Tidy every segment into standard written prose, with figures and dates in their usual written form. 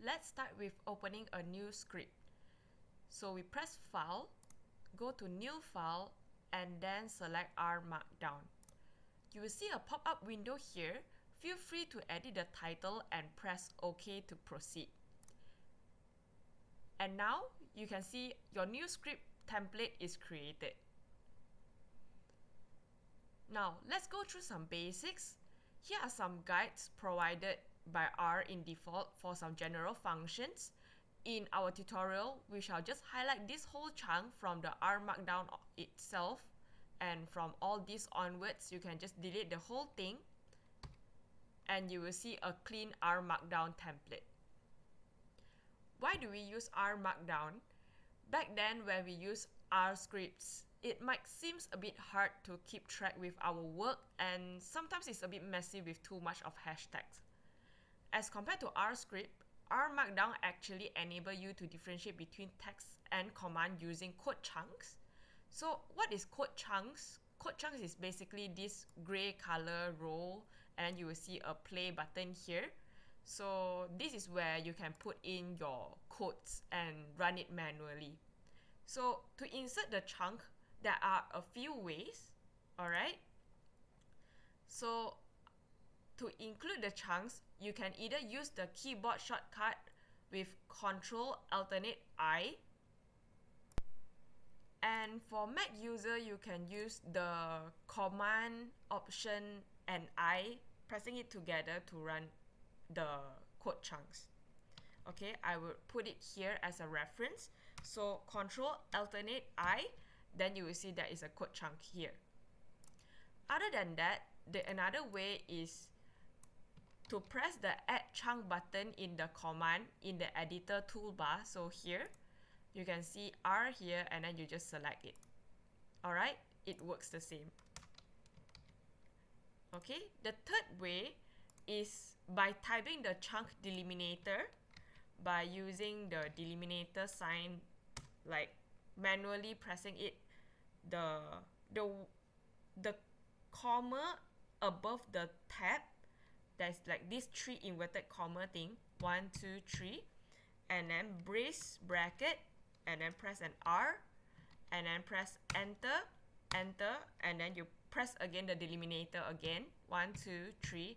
let's start with opening a new script. So we press File, go to New File, and then select R Markdown. You will see a pop-up window here. Feel free to edit the title and press OK to proceed. And now you can see your new script template is created. Now let's go through some basics. Here are some guides provided by R in default for some general functions. In our tutorial, we shall just highlight this whole chunk from the R Markdown itself, and from all this onwards, you can just delete the whole thing and you will see a clean R Markdown template. Why do we use R Markdown? Back then when we use R scripts, it might seem a bit hard to keep track with our work, and sometimes it's a bit messy with too much of hashtags. As compared to R script, R Markdown actually enable you to differentiate between text and command using code chunks. So what is code chunks? Code chunks is basically this gray color row, and you will see a play button here. So this is where you can put in your codes and run it manually. So to insert the chunk, there are a few ways, alright? So to include the chunks, you can either use the keyboard shortcut with Ctrl-Alt-I, and for Mac user, you can use the Command, Option, and I, pressing it together to run the code chunks. Okay, I will put it here as a reference. So Ctrl-Alt-I, then you will see there is a code chunk here. Other than that, another way is to press the Add Chunk button in the command in the editor toolbar. So here, you can see R here, and then you just select it. Alright, it works the same. Okay, the third way is by typing the chunk delimiter, by using the delimiter sign, like manually pressing it, the comma above the tab, there's like this 3 inverted comma thing, 1, 2, 3, and then brace bracket, and then press an R, and then press enter, and then you press again the delimiter again, 1, 2, 3,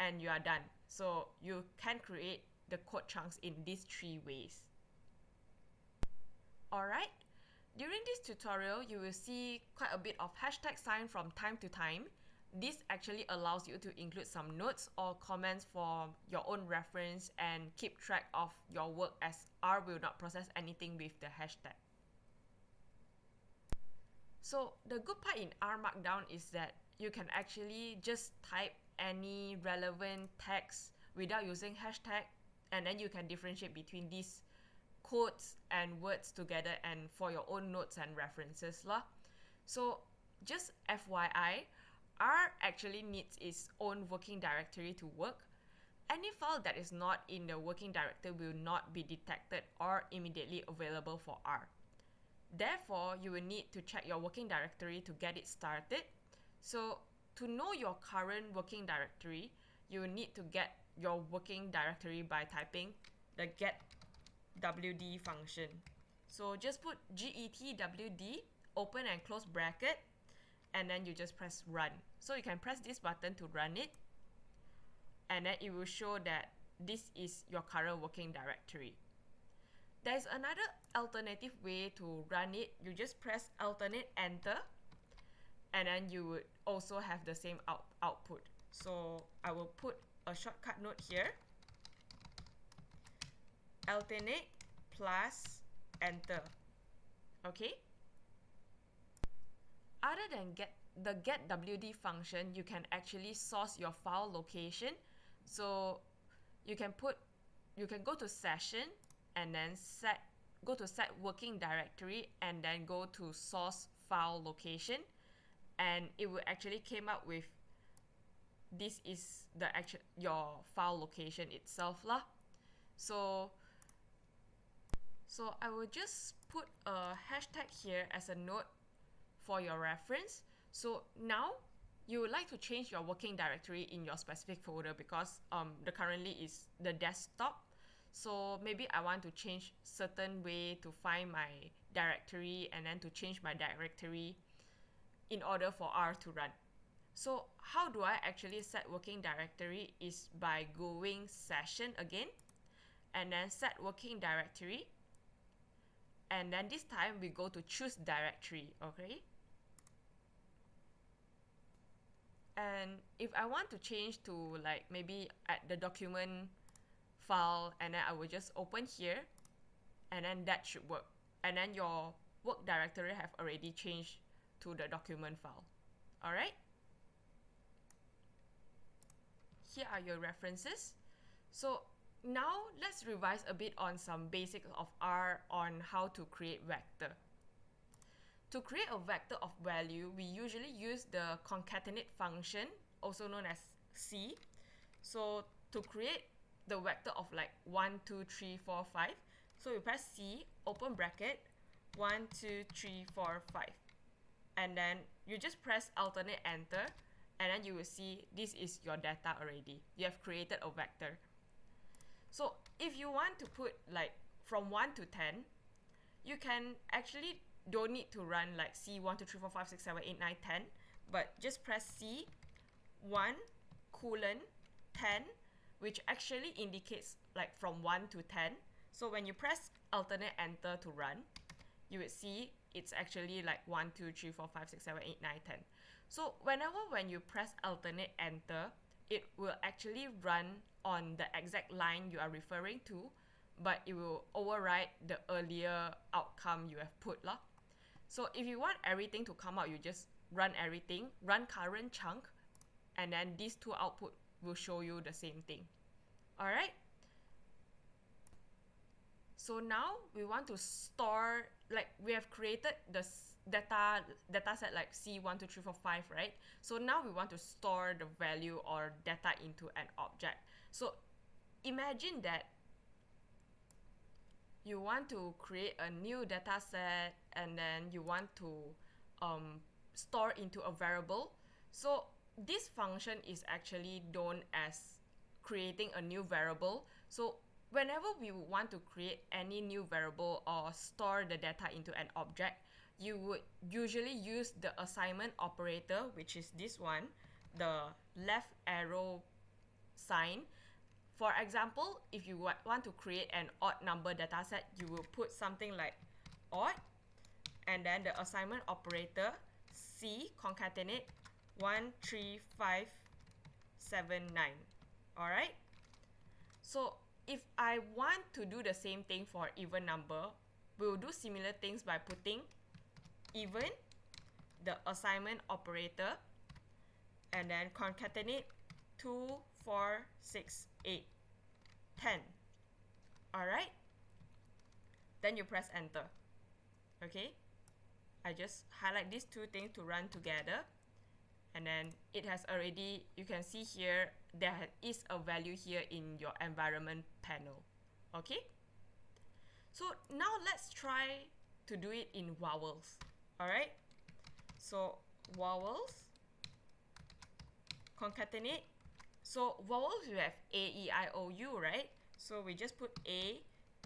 and you are done. So you can create the code chunks in these 3 ways. Alright, during this tutorial, you will see quite a bit of hashtag sign from time to time. This actually allows you to include some notes or comments for your own reference and keep track of your work, as R will not process anything with the hashtag. So the good part in R Markdown is that you can actually just type any relevant text without using hashtag, and then you can differentiate between these codes and words together and for your own notes and references lah. So just FYI, R actually needs its own working directory to work. Any file that is not in the working directory will not be detected or immediately available for R. Therefore, you will need to check your working directory to get it started. So to know your current working directory, you will need to get your working directory by typing the getwd function. So just put getwd, open and close bracket, and then you just press run. So you can press this button to run it, and then it will show that this is your current working directory. There's another alternative way to run it. You just press alternate enter, and then you would also have the same output. So I will put a shortcut note here, alternate plus enter. Okay. Other than the getwd function, you can actually source your file location. So you can go to session, and then go to set working directory, and then go to source file location, and it will actually came up with this is your file location itself lah. So I will just put a hashtag here as a note for your reference. So now you would like to change your working directory in your specific folder because the currently is the desktop. So maybe I want to change certain way to find my directory and then to change my directory in order for R to run. So how do I actually set working directory is by going session again and then set working directory, and then this time we go to choose directory. Okay, and if I want to change to like maybe at the document file, and then I will just open here, and then that should work, and then your work directory have already changed to the document file. All right, here are your references. So now let's revise a bit on some basics of R on how to create vector. To create a vector of value, we usually use the concatenate function, also known as C. So to create the vector of like 1, 2, 3, 4, 5, so we press C, open bracket, 1, 2, 3, 4, 5. And then you just press alternate enter, and then you will see this is your data already. You have created a vector. So if you want to put like from 1 to 10, you can actually don't need to run like C 1, 2, 3, 4, 5, 6, 7, 8, 9, 10, but just press C 1 colon 10, which actually indicates like from 1 to 10. So when you press alternate enter to run, you would see it's actually like 1, 2, 3, 4, 5, 6, 7, 8, 9, 10. So when you press alternate enter, it will actually run on the exact line you are referring to, but it will override the earlier outcome you have put lah. So if you want everything to come out, you just run everything, run current chunk, and then these two output will show you the same thing. All right. So now we want to store, like we have created the data set like C 1, 2, 3, 4, 5, right? So now we want to store the value or data into an object. So imagine that you want to create a new data set and then you want to store into a variable. So this function is actually known as creating a new variable. So whenever we want to create any new variable or store the data into an object, you would usually use the assignment operator, which is this one, the left arrow sign. For example, if you want to create an odd number dataset, you will put something like odd, and then the assignment operator C concatenate 1, 3, 5, 7, 9. All right. So if I want to do the same thing for even number, we'll do similar things by putting even, the assignment operator, and then concatenate 2, 4, 6, 8, 10. All right. Then you press enter. Okay. I just highlight these two things to run together, and then it has already, you can see here, there is a value here in your environment panel. Okay. So now let's try to do it in vowels. All right. So vowels, concatenate. So vowels, you have A, E, I, O, U, right? So we just put A,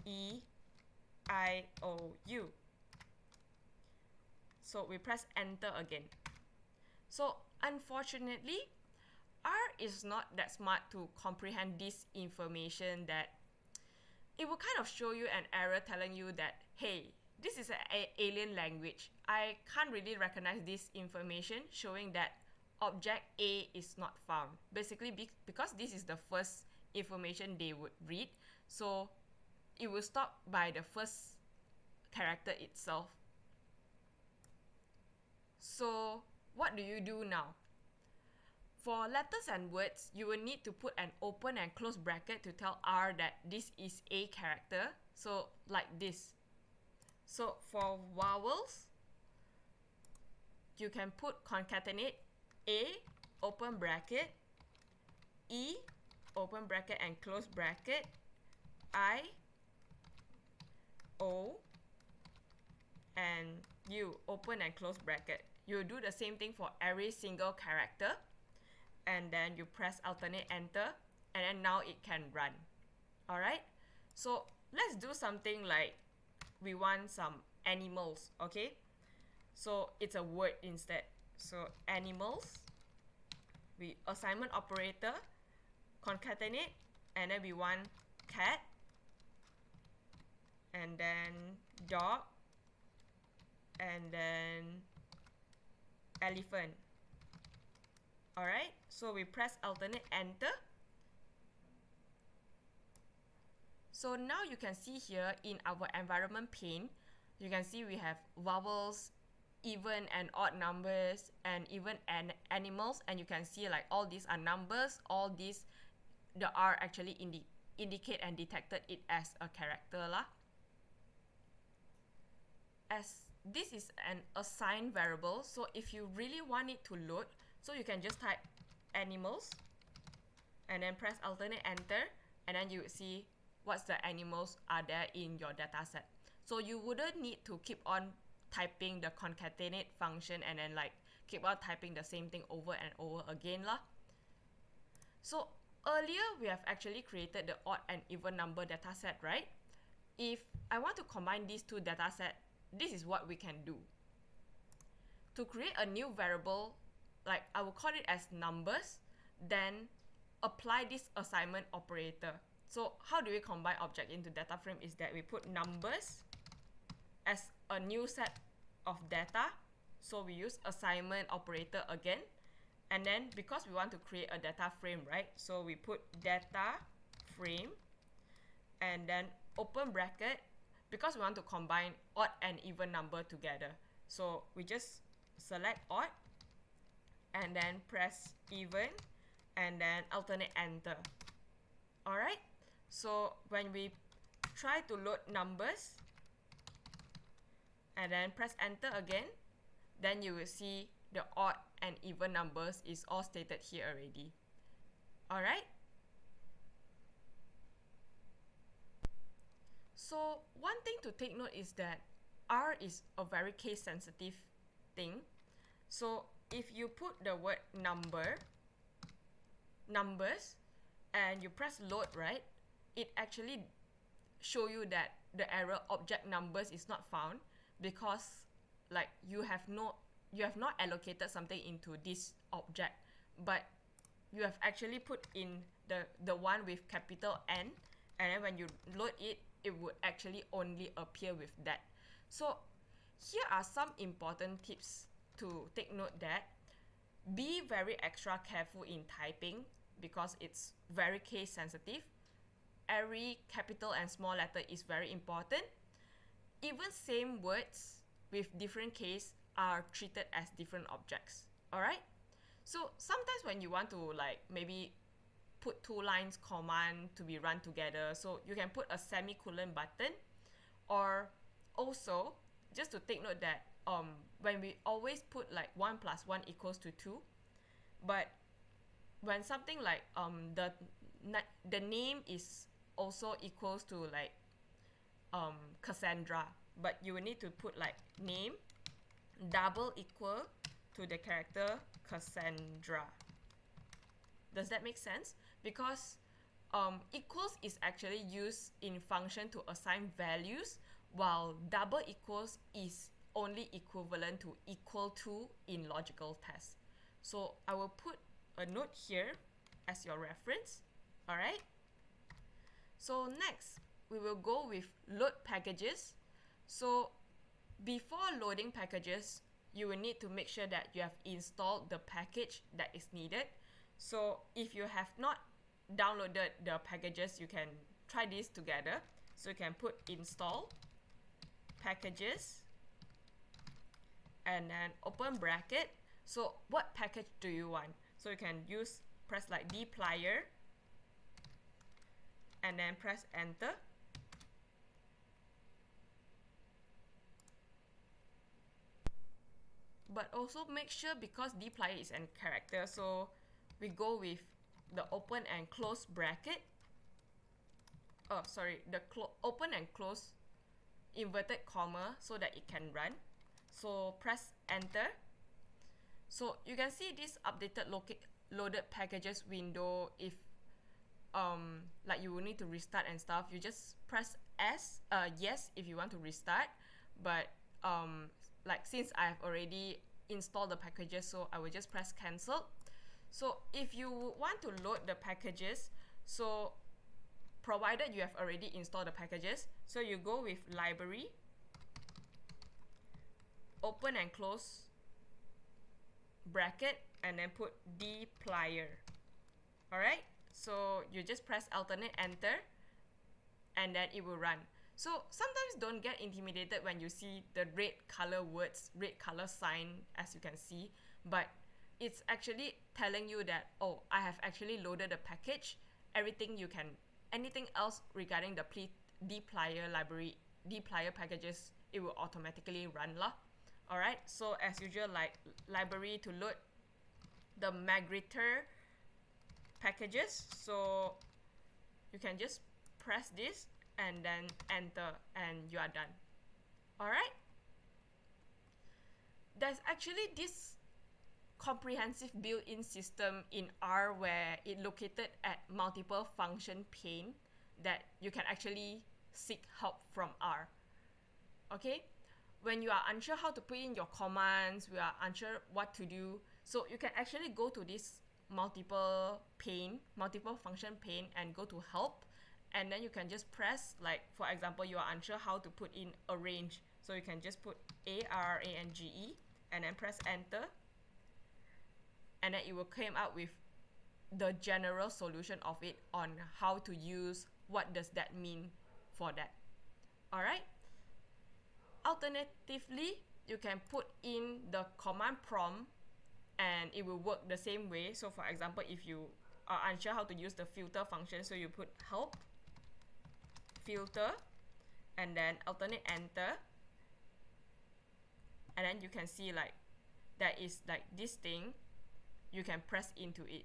E, I, O, U. So we press enter again. So unfortunately, R is not that smart to comprehend this information, that it will kind of show you an error telling you that, hey, this is an alien language. I can't really recognize this information showing that object A is not found. Basically, because this is the first information they would read, so it will stop by the first character itself. So what do you do now? For letters and words, you will need to put an open and close bracket to tell R that this is a character. So like this. So for vowels, you can put concatenate A, open bracket, E, open bracket and close bracket, I, O, and U, open and close bracket. You do the same thing for every single character, and then you press alternate enter, and then now it can run. Alright, So let's do something like we want some animals, okay? So it's a word instead. So animals, we assignment operator, concatenate, and then we want cat, and then dog, and then elephant. Alright, so we press alternate enter. So now you can see here in our environment pane, you can see we have vowels, even and odd numbers, and even animals, and you can see like all these are numbers, all these the R actually indicate and detected it as a character lah. As this is an assigned variable, so if you really want it to load, so you can just type animals and then press alternate enter, and then you see what's the animals are there in your data set. So you wouldn't need to keep on typing the concatenate function and then like keep on typing the same thing over and over again lah. So earlier we have actually created the odd and even number data set, right? If I want to combine these two data set, this is what we can do. To create a new variable, like I will call it as numbers, then apply this assignment operator. So how do we combine object into data frame is that we put numbers as a new set of data. So we use assignment operator again. And then because we want to create a data frame, right? So we put data frame and then open bracket, because we want to combine odd and even number together. So we just select odd and then press even and then alternate enter. Alright, so when we try to load numbers and then press enter again, then you will see the odd and even numbers is all stated here already. Alright, so one thing to take note is that R is a very case sensitive thing. So if you put the word numbers, and you press load, right, it actually show you that the error object numbers is not found, because like you have not allocated something into this object, but you have actually put in the one with capital N, and then when you load it, it would actually only appear with that. So here are some important tips to take note that be very extra careful in typing, because it's very case sensitive. Every capital and small letter is very important. Even same words with different case are treated as different objects. Alright? So sometimes when you want to like maybe put two lines command to be run together, so you can put a semicolon button, or also just to take note that when we always put like 1 plus 1 equals to 2, but when something like the name is also equals to like Cassandra, but you will need to put like name double equal to the character Cassandra. Does that make sense? Because equals is actually used in function to assign values, while double equals is only equivalent to equal to in logical tests. So I will put a note here as your reference. Alright? So next, we will go with load packages. So before loading packages, you will need to make sure that you have installed the package that is needed. So if you have not downloaded the packages, you can try this together. So you can put install packages and then open bracket. So what package do you want? So you can press like dplyr and then press enter. But also make sure, because dplyr is a character, so we go with the open and close bracket. Oh, sorry, the open and close inverted comma so that it can run. So press enter. So you can see this updated loaded packages window if like you will need to restart and stuff, you just press yes if you want to restart. But like since I've already installed the packages, so I will just press cancel. So if you want to load the packages, so provided you have already installed the packages, so you go with library, open and close bracket, and then put dplyr. Alright, so you just press alternate enter, and then it will run. So sometimes don't get intimidated when you see the red color words, red color sign, as you can see, but it's actually telling you that, oh, I have actually loaded the package. Anything else regarding the dplyr library, dplyr packages, it will automatically run lah. Alright, so as usual, like library to load the Magrittr packages, so you can just press this and then enter and you are done. Alright, there's actually this comprehensive built-in system in R where it located at multiple function pane that you can actually seek help from R. Okay, when you are unsure how to put in your commands, we are unsure what to do, so you can actually go to this multiple function pane and go to help, and then you can just press, like for example, you are unsure how to put in arrange, so you can just put ARRANGE and then press enter, and then it will come out with the general solution of it on how to use, what does that mean for that. Alright, alternatively, you can put in the command prompt and it will work the same way. So for example, if you are unsure how to use the filter function, so you put help filter and then alternate enter, and then you can see like there is like this thing, you can press into it,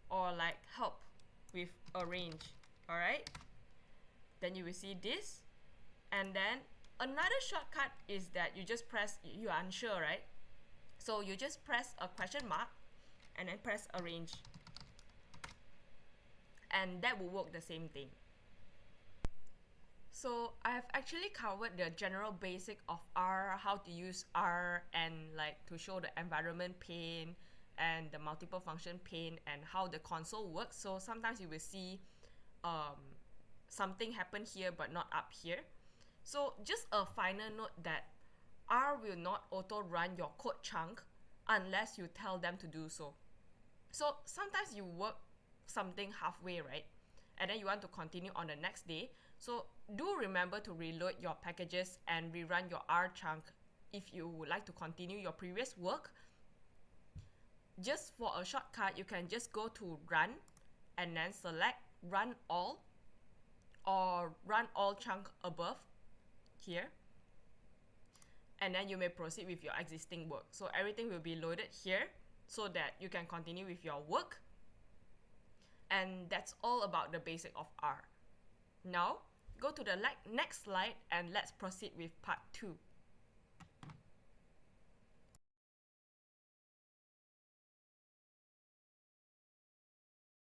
or like help with arrange. Alright, then you will see this, and then another shortcut is that you just press, you are unsure, right? So you just press a question mark and then press arrange, and that will work the same thing. So I have actually covered the general basic of R, how to use R, and like to show the environment pane and the multiple function pane and how the console works. So sometimes you will see something happen here but not up here. So just a final note that R will not auto run your code chunk unless you tell them to do so. So sometimes you work something halfway, right? And then you want to continue on the next day. So do remember to reload your packages and rerun your R chunk if you would like to continue your previous work. Just for a shortcut, you can just go to run and then select run all or run all chunk above here, and then you may proceed with your existing work. So everything will be loaded here so that you can continue with your work. And that's all about the basic of R. Now, go to the next slide and let's proceed with part 2.